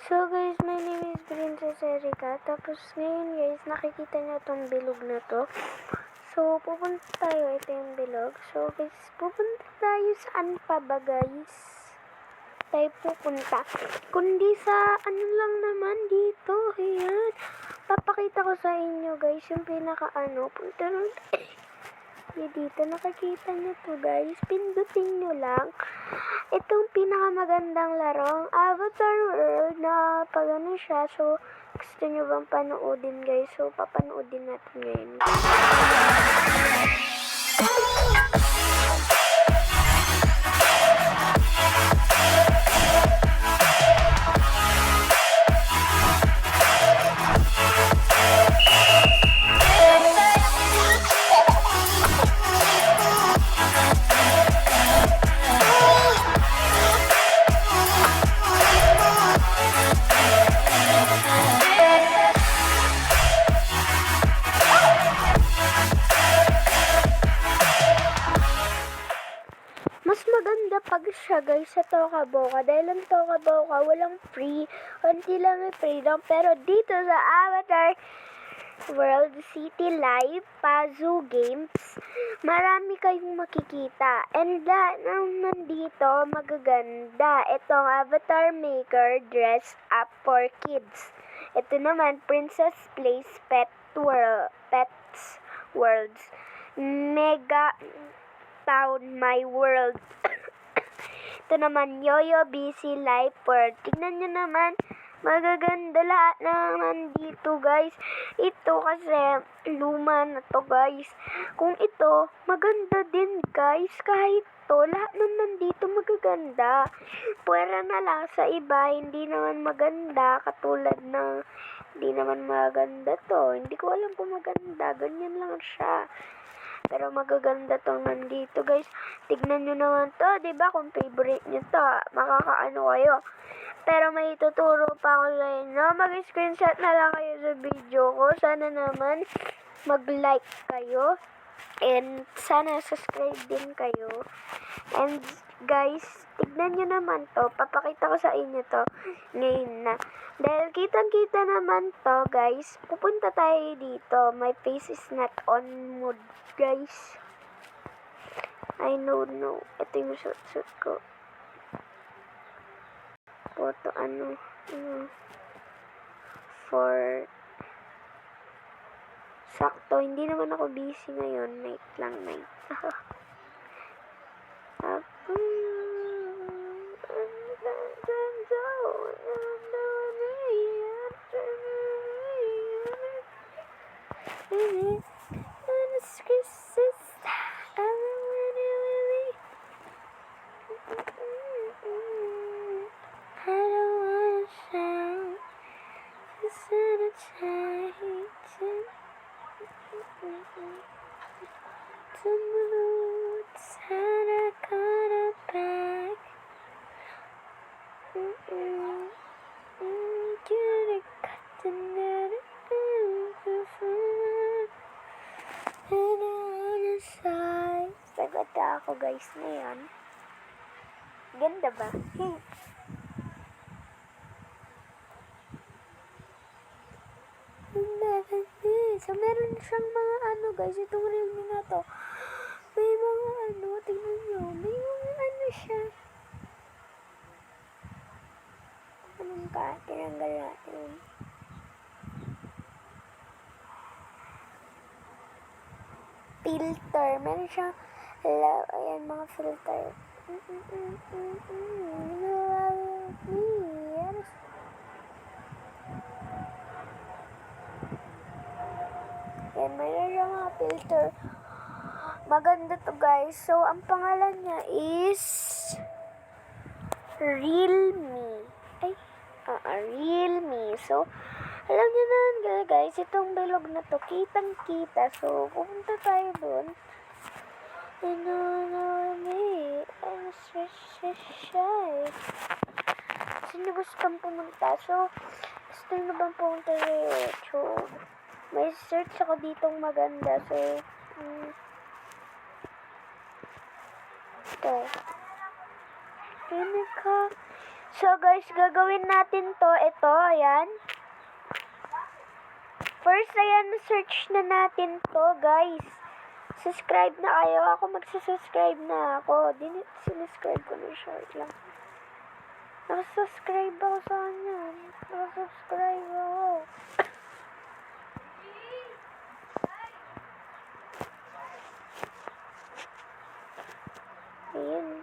So guys, my name is Princess Erica. Tapos ngayon guys, nakikita niyo tong bilog na to. So pupunta tayo, ito yung bilog. So guys, pupunta tayo saan pa ba guys? Tayo pupunta. Kundi sa ano lang naman dito. Ayan. Papakita ko sa inyo guys yung pinaka punta lang dito. Nakikita nyo to guys. Pindutin nyo lang. Itong pinakamagandang larong Avatar World na pag ano siya. So, gusto nyo bang panoodin guys? So, papanoodin natin ngayon. Mas maganda pag siya guys sa Toca Boca dahil ang Toca Boca walang free, unti lang may freedom, pero dito sa Avatar World City Live Pazoo Games marami kayong makikita, and lahat ng nandito magaganda. Itong Avatar Maker Dress Up for Kids, ito naman Princess Place Pets Worlds, Mega Town My World. Ito naman Yoyo Busy Life World. Tignan nyo naman, magaganda lahat na nandito guys. Ito kasi luma na to guys. Kung ito, maganda din guys. Kahit to, lahat na nandito magaganda. Pwera na lang sa iba, hindi naman maganda. Katulad ng hindi naman maganda to. Hindi ko alam kung maganda. Ganyan lang siya. Pero magaganda tong nandito guys. Tignan nyo naman to, diba? Kung favorite nyo to, makakaano kayo. Pero may tuturo pa ako sa inyo. Mag-screenshot na lang kayo sa video ko. Sana naman mag-like kayo. And sana subscribe din kayo. And guys, tignan nyo naman to. Papakita ko sa inyo to ngayon na. Dahil kitang-kita naman to guys. Pupunta tayo dito. My face is not on mood guys. I don't know. Ito yung suit ko. Photo for sakto, hindi naman ako busy ngayon. Night lang, night. Sagada ako guys ngayon. Ganda ba? So meron siyang mga guys, itong reel na to. May mga tingnan nyo. May mga siya. Anong ka? Tinanggal natin. Filter. Meron siyang ayan, mga filter. Yan, mayroon siyang mga filter. Maganda to guys. So, ang pangalan niya is Realme. Realme. So, alam niyo na guys, itong bilog na to, kitang-kita. So, pupunta tayo doon. Sino gustong pumunta? So, gusto nyo bang pumunta sa YouTube? May search ako ditong maganda. So, ito. So guys, gagawin natin to. Ito, ayan. First, ayan, search na natin to, guys. Subscribe na kayo. Ako magsasubscribe na ako. Sinuscribe ko na siya. Wait lang. Nakasubscribe ako sa kanya. Nakasubscribe ako. Ayan.